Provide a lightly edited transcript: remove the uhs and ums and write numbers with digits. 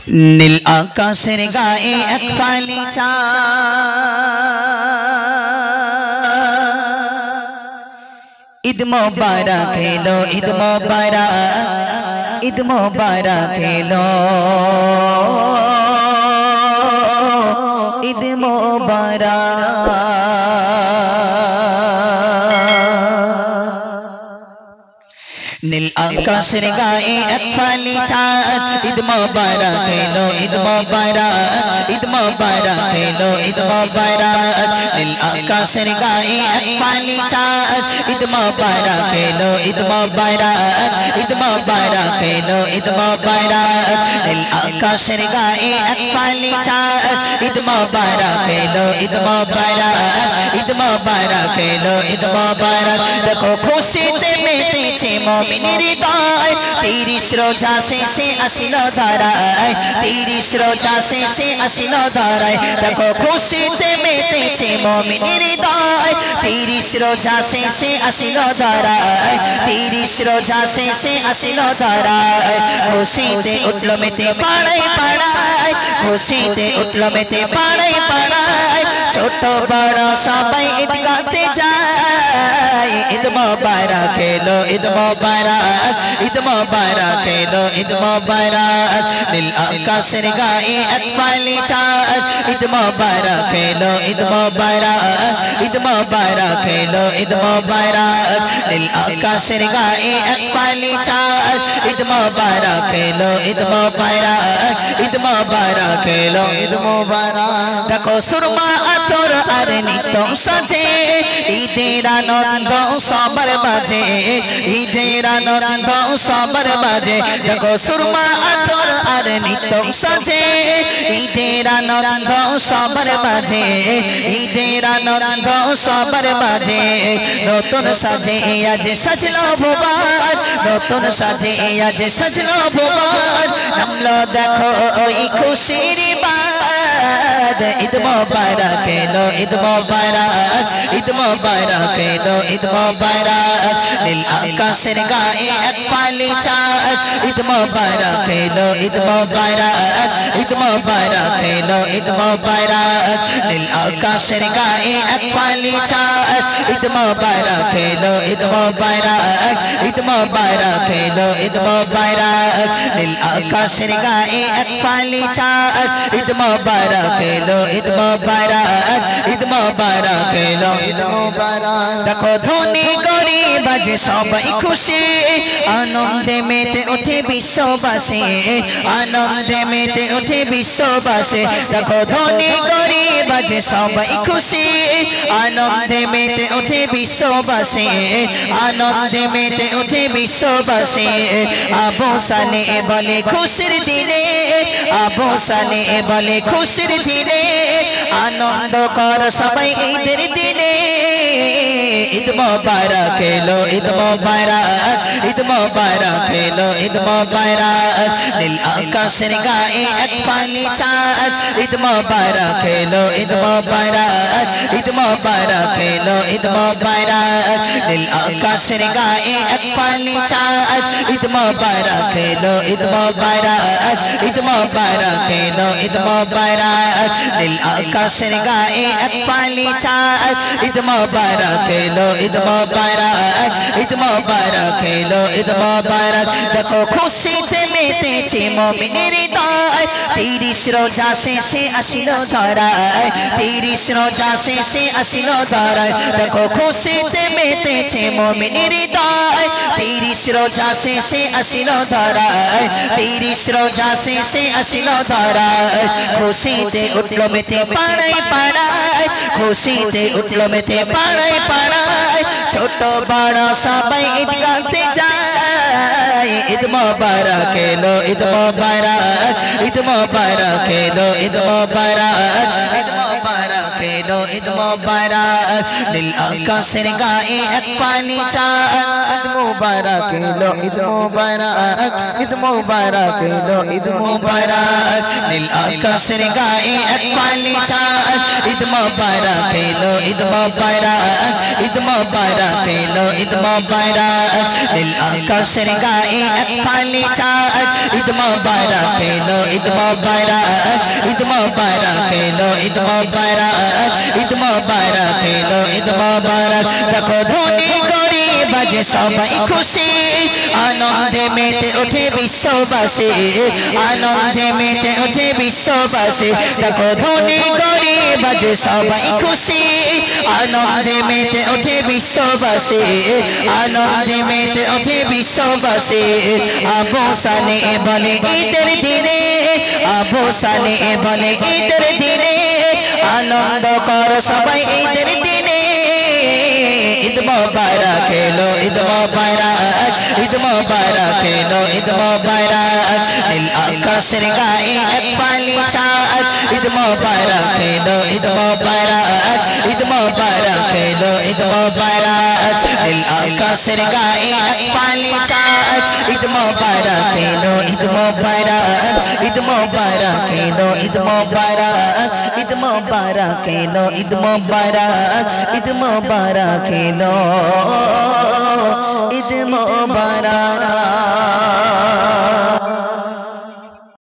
নীল আকাশের গায়ে এক ফালি চাঁদ ঈদ মোবারক এলো ঈদ মোবারক ঈদ মোবারক এলো ঈদ মোবারক নীল আকাশের গায়ে এক ফালি চাঁদ ঈদ মোবারক এলো ঈদ মোবারক ঈদ মোবারক এলো ঈদ মোবারক নীল আকাশের গায়ে এক ফালি চাঁদ ঈদ মোবারক এলো ঈদ মোবারক ঈদ মোবারক এলো ঈদ মোবারক নীল আকাশের গায়ে এক ফালি চাঁদ ঈদ মোবারক এলো ঈদ মোবারক ঈদ মোবারক এলো ঈদ মোবারক দেখো খুশিতে মেতেছে মুমিনের হৃদয় 30 রোজা শেষে আসিল ধরায় 30 রোজা শেষে আসিল ধরায় দেখো খুশিতে মেতেছে মুমিনের হৃদয় 30 রোজা শেষে আসিল ধরায় 30 রোজা শেষে আসিল ধরায় খুশিতে উঠল মেতে পাড়ায় পাড়ায় খুশিতে উঠল মেতে পাড়ায় পাড়ায় ছোট বড় সবাই ঈদগাতে যায় ঈদ মোবারক এলো ঈদ মোবারক ঈদ মোবারক এলো ঈদ মোবারক নীল আকাশের গায়ে এক ফালি চাঁদ ঈদ মোবারক এলো ঈদ মোবারক ঈদ মোবারক এলো ঈদ মোবারক নীল আকাশের গায়ে এক ফালি চাঁদ ঈদ মোবারক এলো ঈদ মোবারক ঈদ মোবারক এলো ঈদ মোবারক দেখো সুরমা আতর আর নিত্য সাজে ঈদের আনন্দ সবার মাঝে ঈদের আনন্দ সবার মাঝে দেখো সুরমা আতর আর নিত্য সাজে ঈদের আনন্দ সবার মাঝে ঈদের আনন্দ সবার মাঝে নতুন সাজে আজ সাজলো ভুবন নতুন সাজে আজ সাজলো ভুবন নামলো দেখো ওই খুশির বাদ ঈদ মোবারক এলো ঈদ মোবারক ঈদ মোবারক এলো ঈদ মোবারক নীল আকাশের গায়ে এক ফালি চাঁদ ঈদ মোবারক এলো ঈদ মোবারক ঈদ মোবারক এলো ঈদ মোবারক নীল আকাশের গায়ে এক ফালি চাঁদ ঈদ মোবারক এলো ঈদ মোবারক ঈদ মোবারক এলো ঈদ মোবারক নীল আকাশের গায়ে এক ফালি চাঁদ ঈদ মোবারক এলো ঈদ মোবারক ঈদ মোবারক এলো ঈদ মোবারক দেখো ধনী গরিব আজ সবাই খুশি আনন্দে মেতে ওঠে বিশ্ববাসী আনন্দে মেতে ওঠে বিশ্ববাসী দেখো ধনী গরিব আজ সবাই খুশি আনন্দে মেতে ওঠে বিশ্ববাসী আনন্দে মেতে ওঠে বিশ্ববাসী আবু সালে বলে খুশির দিনে আবু সালে বলে খুশির দিনে আনন্দ কর সবাই ঈদের দিনে ঈদ মোবারক এলো ঈদ মোবারক ঈদ মোবারক এলো ঈদ মোবারক নীল আকাশের গায়ে এক ফালি চাঁদ ঈদ মোবারক এলো ঈদ মোবারক ঈদ মোবারক এলো ঈদ মোবারক নীল আকাশের গায়ে এক ফালি চাঁদ ঈদ মোবারক এলো ঈদ মোবারক ঈদ মোবারক এলো ঈদ মোবারক নীল আকাশের গায়ে এক ফালি চাঁদ ঈদ মোবারক এলো ঈদ মোবারক ঈদ মোবারক এলো ঈদ মোবারক দেখো খুশিতে মেতেছে মুমিনের হৃদয় 30 রোজা শেষে আসিল ধরায় 30 রোজা শেষে আসিল ধরায় দেখো খুশিতে মেতেছে মুমিনের হৃদয় 30 রোজা শেষে আসিল ধরায় 30 রোজা শেষে আসিল ধরায় খুশিতে উঠল মেতে পাড়ায় পাড়ায় খুশিতে উঠল মেতে পাড়ায় পাড়ায় ছোট বড় সবাই ঈদগাতে যায় ঈদ মোবারক এলো ঈদ মোবারক ঈদ মোবারক এলো ঈদ মোবারক ঈদ মোবারক এলো ঈদ মোবারক নীল আকাশের গায়ে এক ফালি চাঁদ ঈদ মোবারক এলো ঈদ মোবারক ঈদ মোবারক এলো ঈদ মোবারক নীল আকাশের গায়ে এক ফালি চাঁদ ঈদ মোবারক এলো ঈদ মোবারক ঈদ মোবারক এলো ঈদ মোবারক নীল আকাশের গায়ে এক ফালি চাঁদ ঈদ মোবারক এলো ঈদ मुबारक ईद मुबारक एलो ईद मुबारक ईद मुबारक एलो ईद मुबारक देखो धनी गरीब बाजे सबाई खुशी आनंदे मेते उठे विश्ववासी आनंदे मेते उठे विश्ववासी देखो धनी गरीब बाजे सबाई खुशी आनंदे मेते उठे विश्ववासी आनंदे मेते उठे विश्ववासी आबू साने बोले ईদের দিনে আবু সালে বলে ঈদের দিনে আনন্দ কর সবাই ঈদের দিনে ঈদ মোবারক এলো ঈদ মোবারক ঈদ মোবারক এলো ঈদ মোবারক নীল আকাশের গায়ে এক ফালি চাঁদ ঈদ মোবারক এলো ঈদ মোবারক ঈদ মোবারক এলো ঈদ মোবারক নীল আকাশের গায়ে এক ফালি চাঁদ ঈদ মোবারক এলো ঈদ মোবারক ঈদ মোবারক এলো ঈদ মোবারক ঈদ মোবারক এলো ঈদ মোবারক ঈদ মোবারক এলো ঈদ মোবারক